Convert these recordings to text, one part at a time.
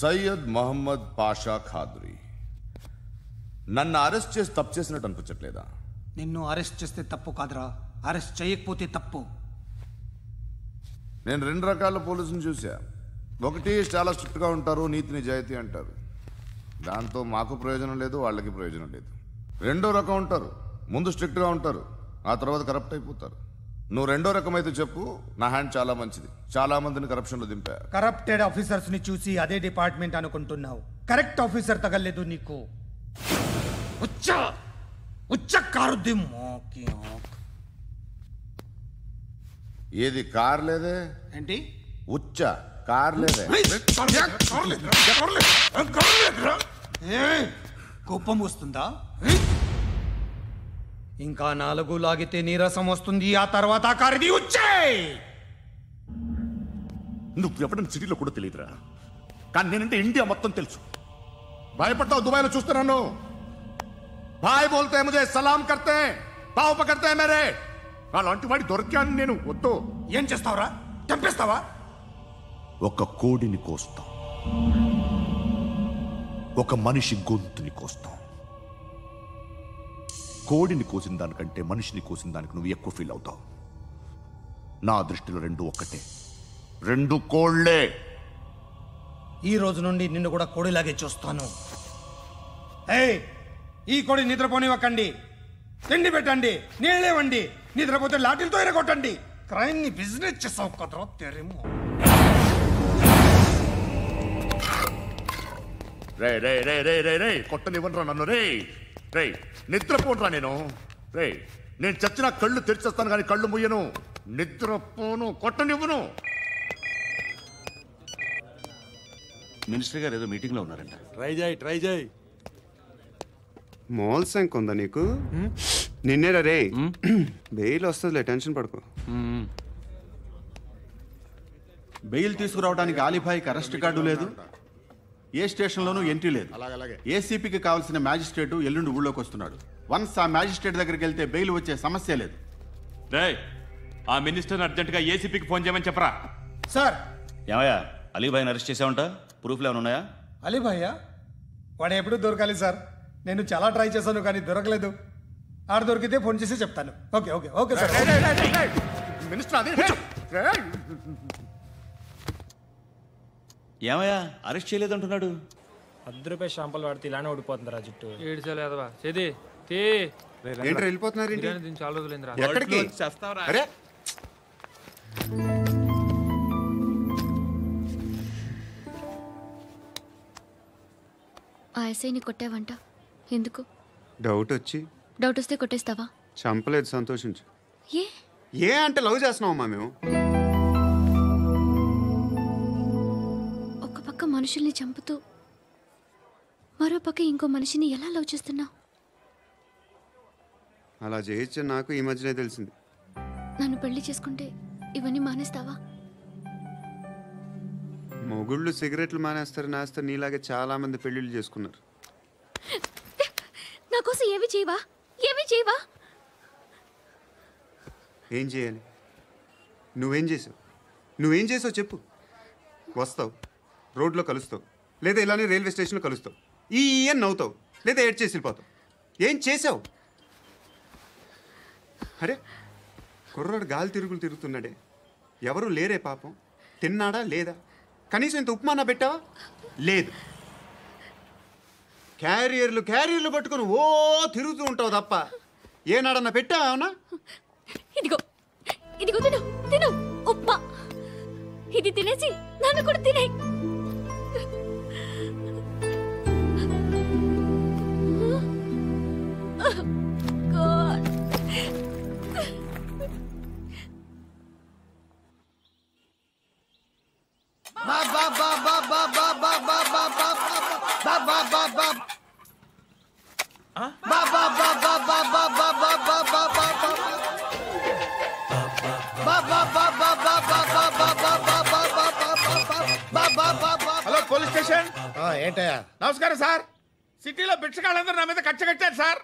సయ్యద్ మహమ్మద్ పాషా ఖాద్రీ. నన్ను అరెస్ట్ చేసి తప్పు చేసినట్టు అనిపించట్లేదా? నిన్ను అరెస్ట్ చేస్తే తప్పు కాదురా, అరెస్ట్ చేయకపోతే తప్పు. నేను 2 రకాల పోలీసుని చూసా. ఒకటి చాలా స్ట్రిక్ట్గా ఉంటారు, నీతి నిజాయితీ అంటారు, దాంతో మాకు ప్రయోజనం లేదు, వాళ్ళకి ప్రయోజనం లేదు. 2వ రకం ఉంటారు, ముందు స్ట్రిక్ట్గా ఉంటారు, ఆ తర్వాత కరప్ట్ అయిపోతారు. నువ్వు 2వ రకం అయితే చెప్పు. నా హ్యాండ్ చాలా మంచిది, చాలా మందిని కరప్షన్లో దింపా. కరప్టెడ్ ఆఫీసర్స్ ని చూసి అదే డిపార్ట్మెంట్ అనుకుంటున్నావు. కరెక్ట్ ఆఫీసర్ తగలేదు నీకు. ఏది కార్ లేదే? ఏంటి ఉచ్చ కార్ లేదే? కోపం వస్తుందా? ఇంకా 4 లాగితే నీరసం వస్తుంది, ఆ తర్వాత కారిది ఉచ్చే. నువ్వు ఎవడని సిటీలో కూడా తెలియదురా, కానీ నేనంటే ఇండియా మొత్తం తెలుసు. భయపడతావు? దుబాయ్లో చూస్తున్నాను. భాయ్ బోల్తే ముజే సలాం కర్తే పావు పకర్తే మేరే. అలాంటి వాడి దొరికాను నేను. వద్దు. ఏం చేస్తావురా? చంపేస్తావా? ఒక కోడిని కోస్తాం, ఒక మనిషి గొంతుని కోస్తాం. కోడిని కోసిన దానికంటే మనిషిని కోసిన దానికి నువ్వు ఎక్కువ ఫీల్ అవుతావు. నా దృష్టిలో 2 ఒక్కటే, 2 కోళ్లే. ఈ రోజు నుండి నిన్ను కూడా కోడిలాగే చూస్తాను. ఏయ్, ఈ కోడి నిద్రపోనివ్వకండి. తిండి పెట్టండి, నీళ్ళేవండి. నిద్రపోతే లాఠీలతో ఎరగొట్టండి. క్రైమ్ ని బిజినెస్ చేసావు కదరా తెరేమో. రే రే రే రే రే రే కొట్టనివ్వనరా నన్ను. రే రే నిద్రపోనరా నేను. రే నేను చచ్చిన కళ్ళు తెరిచేస్తాను కానీ కళ్ళు ముయ్యను. నిద్రపోను, కొట్టనివ్వను. మినిస్టర్ గారు ఏదో మీటింగ్ లో ఉన్నారంట. ట్రై చేయి. మోల్ సంక్ ఉందా నీకు? నిన్నేరా రే. బెయిల్ వస్తుందిలే, టెన్షన్ పడుకో. బెయిల్ తీసుకురావడానికి ఆలిభాయికి అరెస్ట్ కార్డు లేదు, ఏ స్టేషన్లోనూ ఎంట్రీ లేదు. ఏసీపీకి కావాల్సిన మ్యాజిస్ట్రేటు ఎల్లుండి ఊళ్ళోకి వస్తున్నాడు. వన్స్ ఆ మ్యాజిస్ట్రేట్ దగ్గరికి వెళ్తే బెయిల్ వచ్చే సమస్య లేదు. ఆ మినిస్టర్ అర్జెంటుగా ఏసీపీకి ఫోన్ చేయమని చెప్పరా. సార్. ఏమయ్యా, అలీభాయిని అరెస్ట్ చేసావంట? ప్రూఫ్లు ఏమైనా ఉన్నాయా? అలీభాయ్యా? వాడు ఎప్పుడు దొరకాలి సార్. నేను చాలా ట్రై చేశాను కానీ దొరకలేదు. ఆడ దొరికితే ఫోన్ చేసి చెప్తాను. Okay okay okay sir. Minister అదే. ఏమయ్యా, అరెస్ట్ చేయలేదంటున్నాడు? ₹10 షాంపూలు వాడితే ఇలానే ఓడిపోతుందిరా జుట్టు. ఏడ్చలేదవా చేది ఏంటి వెళ్ళిపోతున్నారు? చాలా రోజులైందిరా. ఎక్కడికి? అరే ఆ ఎస్ఐని కొట్టావంట, ఎందుకు? డౌట్ వచ్చి. డౌట్ వస్తే కొట్టేస్తావా? చంపలేదు, సంతోషించు. ఏ ఏ అంటే లవ్ చేస్తున్నావమ్మా మేము. ఒక పక్క మనుషుల్ని చంపుతూ మరో పక్క ఇంకో మనిషిని ఎలా లవ్ చేస్తున్నావు? అలా చేయొచ్చు నాకు ఈ మధ్యనే తెలిసింది. నన్ను పెళ్లి చేసుకుంటే ఇవన్నీ మానేస్తావా? మొగుళ్ళు సిగరెట్లు మానేస్తారు, నేస్తారు. నీలాగే చాలా మంది పెళ్లిళ్ళు చేసుకున్నారు. నా కోసం ఏమి చేయవా? ఏమి చేయవా? ఏం చేయాలి? నువ్వేం చేసావు చెప్పు. వస్తావు, రోడ్లో కలుస్తావు, లేదా ఇలానే రైల్వే స్టేషన్లో కలుస్తావు. ఈ అని నవ్వుతావు, లేదా ఏడ్ చేసి వెళ్ళిపోతావు. ఏం చేసావు? అరే కుర్రాడు గాలి తిరుగుతున్నాడే, ఎవరు లేరే పాపం. తిన్నాడా లేదా? కనీసం ఇంత ఉప్మానా పెట్టావా? లేదు. క్యారియర్లు పట్టుకుని ఓ తిరుగుతూ ఉంటావు తప్ప ఏనాడన్నా పెట్టావా? అవునా? ఇదిగో ఇదిగో తిను తిను ఉప్మా. ఇది తినేసి నన్ను కూడా తినే. Hello police station. ఏంటయ్యా? నమస్కారం సార్. సిటీలో భిక్షగాళ్ళందరూ నా మీద కచ్చ కట్టారు సార్.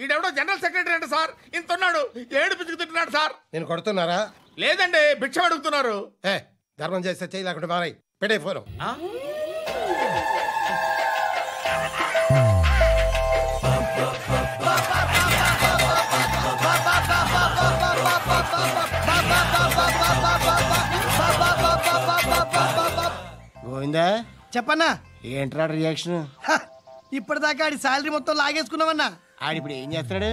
ఈడెవడో జనరల్ సెక్రటరీ అంట సార్. ఇంత ఉన్నాడు, 7 పిచ్చుకు తింటున్నాడు సార్. నేను కొడుతున్నారా? లేదండి, భిక్ష అడుగుతున్నారు. ధర్మం చేస్తే చేయి, లేకుండా మారాయి. పెట్టే ఫోను. అర్థమైందా? చెప్పన్నా. ఏంట్రా రియాక్షన్? ఇప్పటిదాకా ఆడి శాలరీ మొత్తం లాగేసుకున్నావన్నా. ఆడిప్పుడు ఏం చేస్తాడు?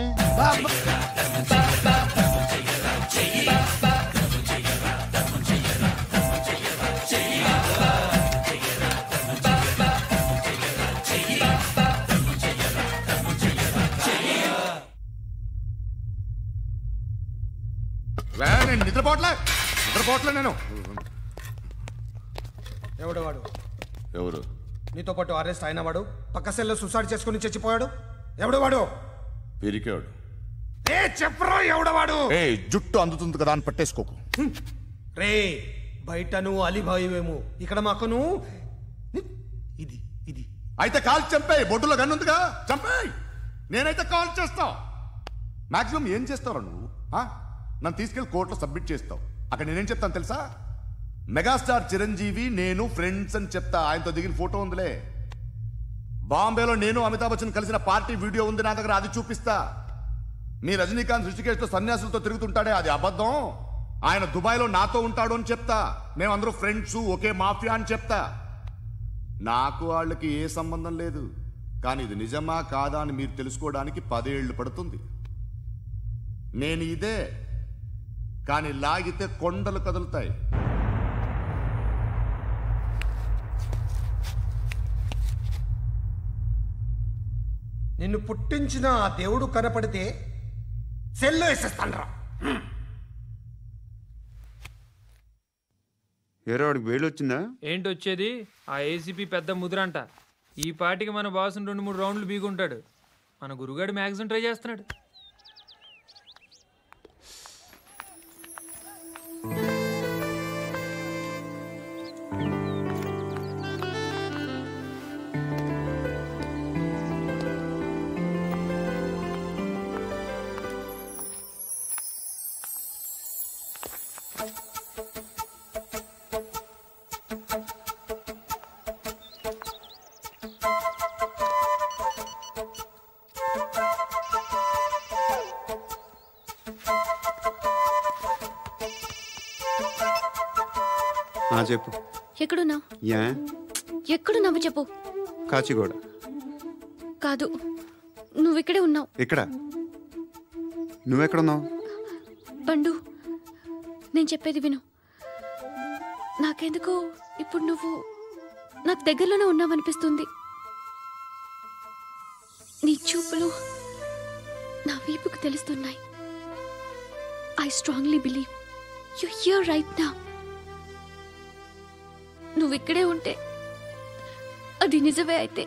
నేను నిద్రపోవట్లే నేను. ఎవడు వాడు? ఎవరు? నీతో పాటు అరెస్ట్ అయిన వాడు, పక్క సెల్లో సూసైడ్ చేసుకుని చచ్చిపోయాడు. ఎవడు వాడు? పిరికాడు. చెప్పరా ఎవడవాడు? జుట్టు అందుతుంది కదా అని పట్టేసుకోకు. రే బయట నువ్వు అలీబాయివేమో, ఇక్కడ మాకు నువ్వు ఇది ఇది అయితే కాల్ చంపేయి. బొడ్డులో గన్నుందిగా చంపేయి. నేనైతే కాల్ చేస్తా. మాక్సిమం ఏం చేస్తావు నువ్వు? నన్ను తీసుకెళ్లి కోర్టులో సబ్మిట్ చేస్తావు. అక్కడ నేనేం చెప్తాను తెలుసా? మెగాస్టార్ చిరంజీవి నేను ఫ్రెండ్స్ అని చెప్తా. ఆయనతో దిగిన ఫోటో ఉందిలే. బాంబేలో నేను అమితాబ్ బచ్చన్ కలిసిన పార్టీ వీడియో ఉంది నా దగ్గర, అది చూపిస్తా. మీ రజనీకాంత్ ఋషికేశ్తో సన్యాసులతో తిరుగుతుంటాడే, అది అబద్ధం. ఆయన దుబాయ్లో నాతో ఉంటాడు అని చెప్తా. మేమందరూ ఫ్రెండ్స్, ఒకే మాఫియా అని చెప్తా. నాకు వాళ్ళకి ఏ సంబంధం లేదు. కానీ ఇది నిజమా కాదా అని మీరు తెలుసుకోవడానికి 10 ఏళ్ళు పడుతుంది. నేను ఇదే, కానీ లాగితే కొండలు కదులుతాయి. నిన్ను పుట్టించిన ఆ దేవుడు కనపడితే సెల్లో వేసేస్తాన్రా. ఏరో వాడికి వేలు వచ్చిందా? ఏంటి వచ్చేది? ఆ ఏసీపీ పెద్ద ముద్రంట. ఈ పాటికి మన బాసుని 2-3 రౌండ్లు బీగుంటాడు. మన గురుగాడు మ్యాక్సిమం ట్రై చేస్తున్నాడు. చెప్పు. ఎక్కడున్నావు? ఎక్కడున్నావు చెప్పు. కాచిగూడ. కాదు, నువ్వు ఇక్కడే ఉన్నావు. ఇక్కడ నువ్వెక్కడున్నావు? పండు, నేను చెప్పేది విను. నాకెందుకో ఇప్పుడు నువ్వు నాకు దగ్గరలోనే ఉన్నావనిపిస్తుంది. నీ చూపులు నా వీపుకు తెలుస్తున్నాయి. I strongly believe you here right now. నువ్వు ఇక్కడే ఉంటే అది నిజమే అయితే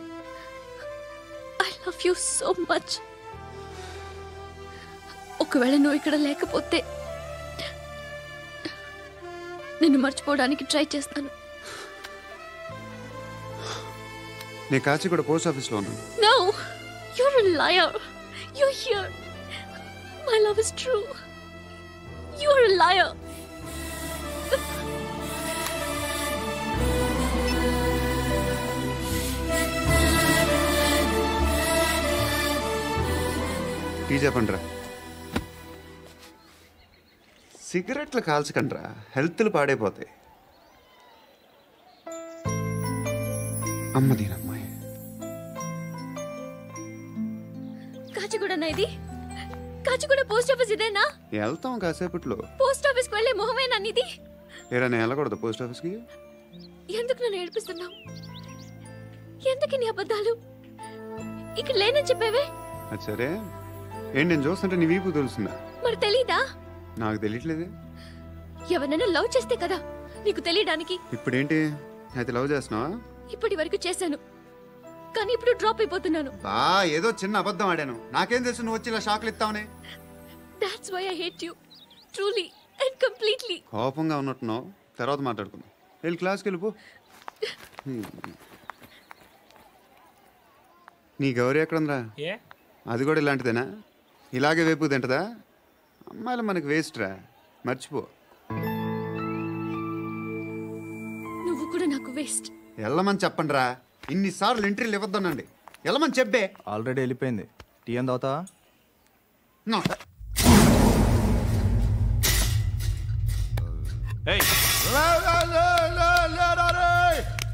I love you so much. ఒకవేళ నువ్వు ఇక్కడ లేకపోతే నిన్ను మర్చిపోవడానికి ట్రై చేస్తాను. నేను కాచిగూడ పోస్ట్ ఆఫీస్లో ఉన్నాను. No, you're a liar. You're here. My love is true. You're a liar. Tea చెప్పండిరా. సిగరెట్లు కాల్చకండ్రా, హెల్త్లు పాడైపోతాయి. అమ్మదీనమ్మాయి. కాచిగూడనా ఇది? కాచిగూడ పోస్ట్ ఆఫీస్ ఇదేనా? వెళ్తాం కాసేపట్లో. పోస్ట్ ఆఫీస్ కి వెళ్ళే మొహమేనా నీది? ఏరా నేను వెళ్ళకూడదు పోస్ట్ ఆఫీస్కి? ఎందుకు నన్ను ఏడిపిస్తున్నావు? ఎందుకు నీ అబద్ధాలు? ఇక్కడ లేనని చెప్పేవే. అది సరే, ఏంటి నేను చూస్తుంటే నీ వీపు తెలుస్తుందా? మరి తెలీదా? నాకు తెలియట్లేదే. ఎవరైనా లవ్ చేస్తే కదా నీకు తెలియడానికి. ఇప్పుడేంటి అయితే లవ్ చేస్తున్నావా? ఇప్పటి వరకు చేశాను, కానీ ఇప్పుడు డ్రాప్ అయిపోతున్నాను. ఏదో చిన్న అబద్ధం ఆడాను. నాకేం తెలుసు నువ్వు వచ్చి ఇలా షాక్లు ఇస్తావని. That's why I hate you. Truly and completely. కోపంగా ఉన్నట్టున్నావు, తర్వాత మాట్లాడుకుందాం. వెళ్ళి క్లాస్కి వెళ్ళిపో. నీ గౌరీ ఎక్కడుందిరా? అది కూడా ఇలాంటిదేనా? ఇలాగే వేపు తింటదా? అమ్మాయిలు మనకి వేస్ట్ రా, మర్చిపో. నువ్వు కూడా నాకు వేస్ట్. వెళ్ళమని చెప్పండి రా. ఇన్నిసార్లు ఎంట్రీలు ఇవ్వద్దనండి. వెళ్ళమని చెప్పే. ఆల్రెడీ వెళ్ళిపోయింది. టీ ఏం తాగుతావా?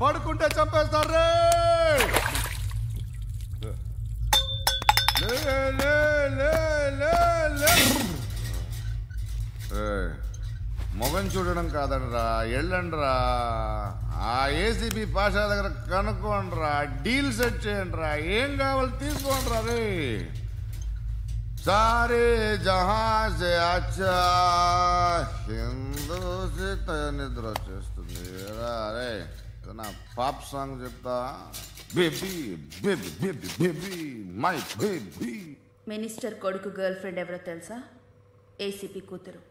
పడుకుంటే చంపేస్తారు రే. మొగం చూడడం కాదండ్రా, వెళ్ళండ్రా. ఆ ఏసీపీ పాషా దగ్గర కనుక్కోండ్రా, డీల్ సెట్ చేయండిరా, ఏం కావాలి తీసుకోండిరా రే. सारे जहां से अच्छा హిందూ నిద్ర వచ్చేస్తుంది. అరే నా పాప్ సాంగ్ చెప్తా. Baby baby baby baby my baby. Minister కొడుకు గర్ల్ ఫ్రెండ్ ఎవరో తెలుసా? ఏసీపీ కూతురు.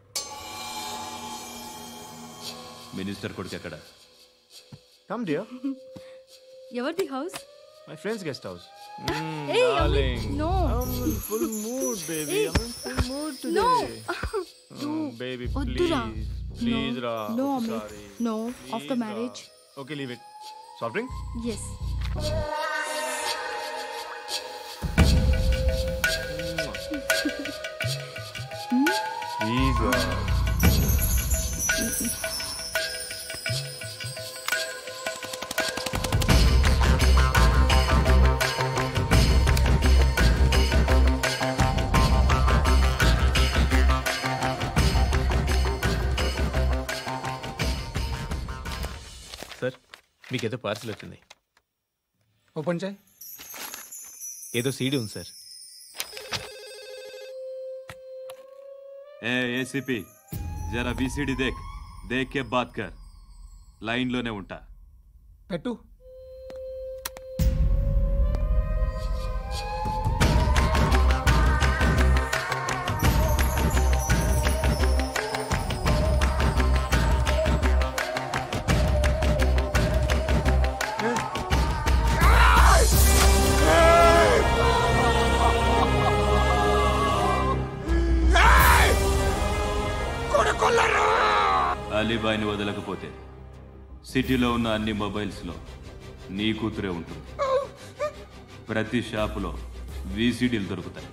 మినిస్టర్ కొడుకు ఎక్కడ? Come dear. ఎవరిది house? My friends guest house. Hey, Darling. no. I'm in full mood, baby. Hey. I'm in full mood today. No. Baby, Oddura. please. Please, No. Ra. No, I'm Amit. sorry. No. Please, After Ra. marriage. Okay, leave it. Soft drink? Yes. Please, Ra. Sir మీకేదో parcel వచ్చింది. Open చేయి. ఏదో CD ఉంది sir. ఏ ACP జరా VCD దేక్ కే బాత్ కర్. లైన్లోనే ఉంటా. పెట్టు. అలీబాయిని వదలకపోతే సిటీలో ఉన్న అన్ని మొబైల్స్లో నీ కూతురే ఉంటుంది. ప్రతి షాపులో వీసీడీలు దొరుకుతాయి.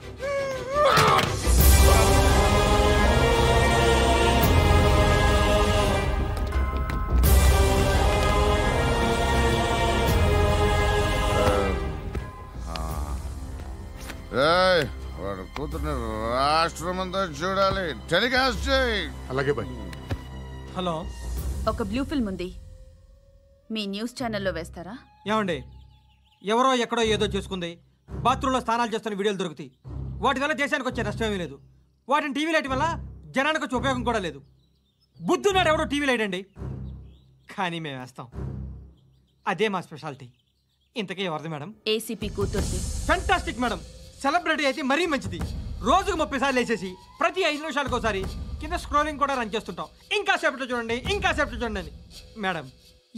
వాడు కూతుర్ని రాష్ట్రం అంతా చూడాలి. టెలికాస్ట్ చేయి. అలాగే బాయ్. హలో, ఒక బ్లూ ఫిల్మ్ ఉంది, మీ న్యూస్ ఛానల్లో వేస్తారా? ఏమండి, ఎవరో ఎక్కడో ఏదో చేసుకుంది, బాత్రూంలో స్నానాలు చేస్తున్న వీడియోలు దొరుకుతాయి. వాటి వల్ల దేశానికి వచ్చే నష్టమేమీ లేదు. వాటిని టీవీ లైట్ వల్ల జనానికి వచ్చే ఉపయోగం కూడా లేదు. బుద్ధున్నాడు ఎవడో టీవీ లైట్ అండి, కానీ మేము వేస్తాం. అదే మా స్పెషాలిటీ. ఇంతకీ ఎవరిది మేడం? ఏసీపీ కూతుర్ది. Fantastic madam. సెలబ్రిటీ అయితే మరీ మంచిది. రోజుకు 30 సార్లు వేసేసి ప్రతి 5 నిమిషాలకు ఒకసారి కింద స్క్రోలింగ్ కూడా రన్ చేస్తుంటాం. ఇంకా సేపట్లో చూడండి, ఇంకా సేపట్లో చూడండి అని. మేడం,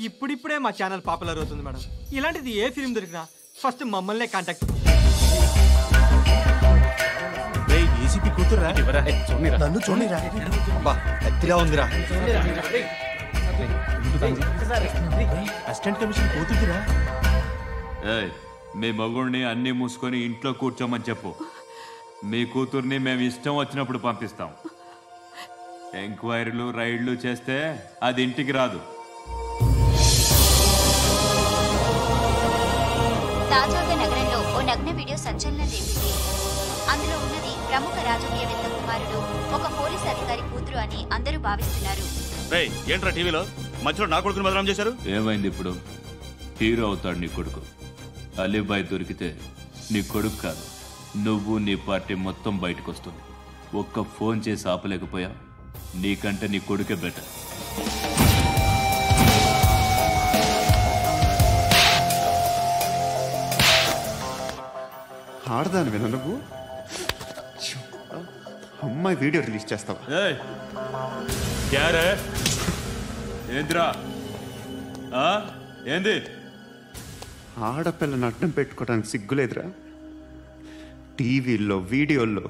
ఇప్పుడిప్పుడే మా ఛానల్ పాపులర్ అవుతుంది మేడం. ఇలాంటిది ఏ ఫిల్మ్ దొరికినా ఫస్ట్ మమ్మల్నే కాంటాక్ట్. ఏసీపీ కూతురా? నన్ను చూడరా. ఎత్తిగా ఉందిరా. అసిస్టెంట్ కమిషన్ కూతురా? మీ మగుడిని అన్ని మూసుకొని ఇంట్లో కూర్చోమని చెప్పు. మీ కూతుర్ని మేము ఇష్టం వచ్చినప్పుడు పంపిస్తాం. ఎంక్వైరీలు రైడ్లు చేస్తే అది ఇంటికి రాదు. తాజాగా నగరంలో ఓ నగ్న వీడియో సంచలనం రేపింది. అందులో ఉన్నది ప్రముఖ రాజకీయవేత్త కుమారుడు, ఒక పోలీస్ అధికారి కూతురు అని అందరూ భావిస్తున్నారు. ఏంట్రా టీవీలో మధ్యలో నా కొడుకుని బదనాం చేశారు? ఏమైంది ఇప్పుడు? హీరో అవుతాడు నీ కొడుకు. అలీబాయ్ దొరికితే నీ కొడుకు కాదు, నువ్వు నీ పార్టీ మొత్తం బయటకు వస్తుంది. ఒక్క ఫోన్ చేసి ఆపలేకపోయా? నీకంటే నీ కొడుకే బెటర్. ఆడదాని విన నువ్వు అమ్మాయి వీడియో రిలీజ్ చేస్తావా? ఏంద్రా ఏంది? ఆడపిల్లని అడ్డం పెట్టుకోవడానికి సిగ్గులేదురా? టీవీల్లో వీడియోల్లో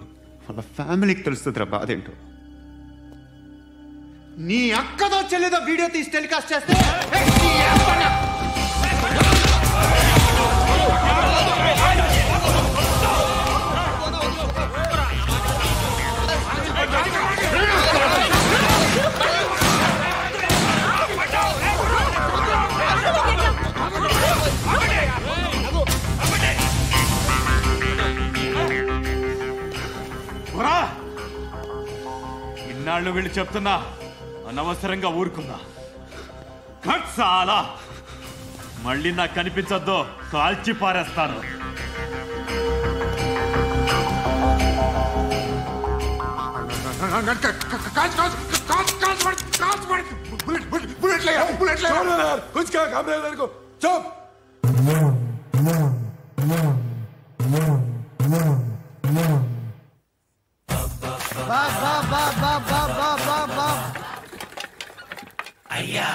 వాళ్ళ ఫ్యామిలీకి తెలుస్తుందిరా బాధేంటో. నీ అక్కదో చెల్లిదో వీడియో తీసి టెలికాస్ట్ చేస్తే వాళ్ళు వీళ్ళు చెప్తున్నా అనవసరంగా ఊరుకున్నా. చాలా మళ్ళీ నాకు కనిపించొద్దు, కాల్చి పారేస్తాను. అయ్యా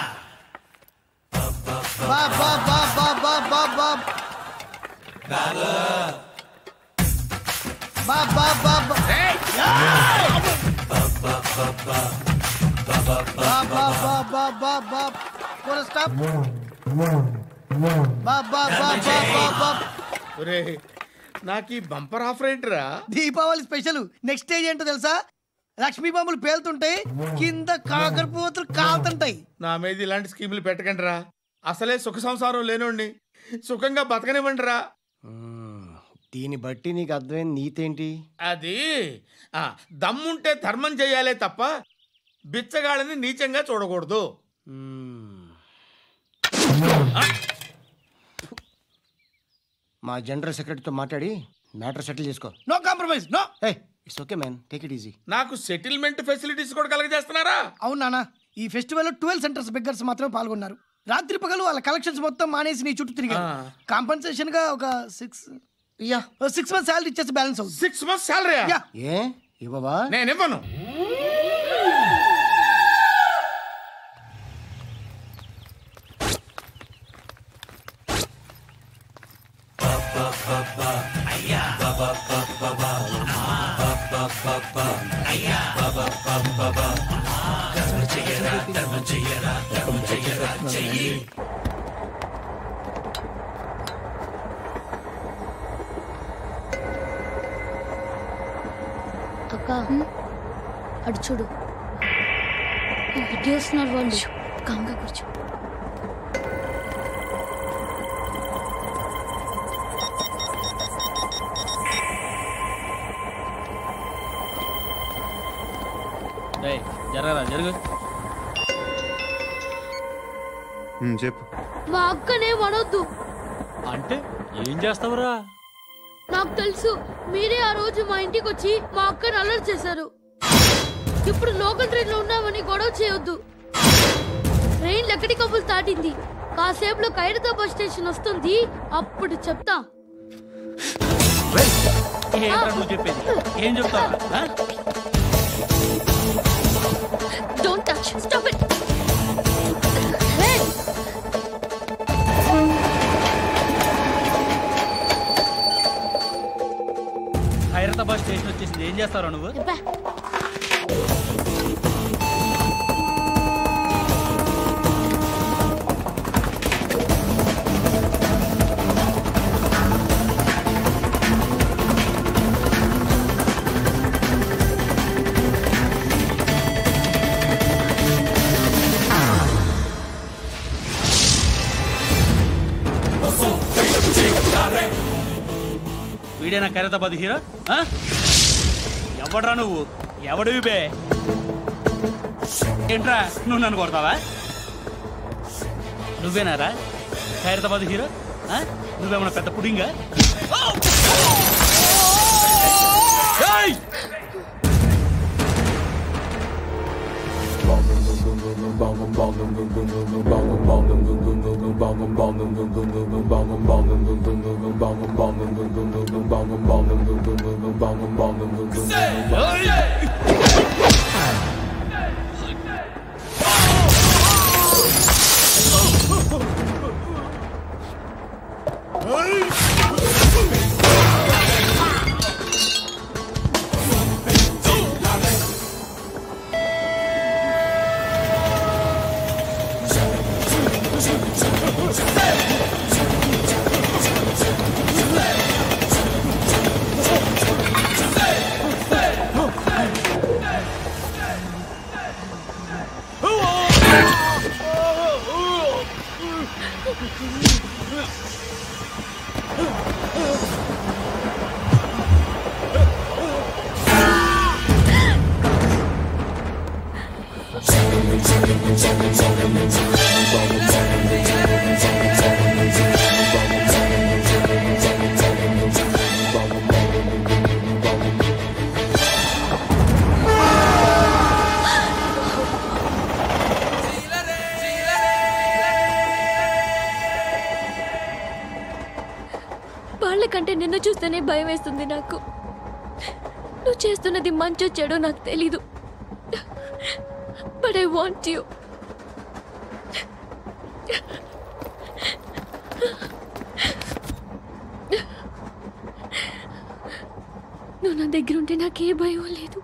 నాకు ఈ బంపర్ ఆఫర్ ఏంటిరా? దీపావళి స్పెషల్. నెక్స్ట్ స్టేజ్ ఏంటో తెలుసా? లక్ష్మీ బాంబులు పేలుతుంటాయి, కింద కాకరపోతులు కాలుతుంటాయి. నా మీద ఇలాంటి స్కీములు పెట్టకండి రా. అసలే సుఖ సంసారం లేనోడిని సుఖంగా బతకనివ్వండి రా. దీన్ని బట్టి నీకు అర్థమైన నీతేంటి? అది దమ్ముంటే ధర్మం చేయాలే తప్ప బిచ్చగాళ్ళని నీచంగా చూడకూడదు. మా జనరల్ సెక్రటరీతో మాట్లాడి మ్యాటర్ సెటిల్ చేసుకో. No compromise, no. It's okay man, take it easy. నాకు సెటిల్మెంట్ ఫెసిలిటీస్ కూడా కలగజేస్తున్నారా? అవును నాన్న, ఈ ఫెస్టివల్ లో 12 సెంటర్స్ బెగ్గర్స్ మాత్రమే పాల్గొన్నారు. రాత్రి పగలు వాళ్ళ కలెక్షన్స్ మొత్తం మానేసి నీ చుట్టూ తిరిగారు. కాంపన్సేషన్ గా ఒక 6 months సాలరీ ఇచ్చేసి బ్యాలెన్స్ అవుతుంది. 6 months సాలరీ? ఏ ఇవ్వవా? నేను ఇవ్వను. అక్క అడు చూడు, ఇటు వస్తున్నారు వాళ్ళు. కంగా కూర్చో. జరగరా జరుగు. చెప్పు. మా అక్కనే అనొద్దు. అంటే ఏం చేస్తావురా? నాకు తెలుసు, మీరే ఆ రోజు మా ఇంటికి వచ్చి మా అక్కని అలర్ట్ చేశారు. ఇప్పుడు లోకల్ ట్రైన్ లో ఉన్నామని గొడవ చేయొద్దు. ట్రైన్ లక్కడి కబుల్ దాటింది. కాసేపులో ఖైరతాబాద్ స్టేషన్ వస్తుంది, అప్పుడు చెప్తా. చెప్పేది ఏం చెప్తావు? Don't touch, stop it. Khairatabad station వచ్చేసింది, ఏం చేస్తారా నువ్వు? వీడేనా ఖైరతాబాద్ హీరో? ఎవడ్రా నువ్వు? ఎవడివి బే? ఏంట్రా నువ్వు నన్ను కొడతావా? నువ్వేనారా ఖైరతాబాద్ హీరో? నువ్వేమన్నా పెద్ద పుడింగా? వాళ్ళకంటే నిన్ను చూస్తేనే భయం వేస్తుంది నాకు. నువ్వు చేస్తున్నది మంచో చెడో నాకు తెలీదు. But I want you. నువ్వు నా దగ్గర ఉంటే నాకే భయం లేదు.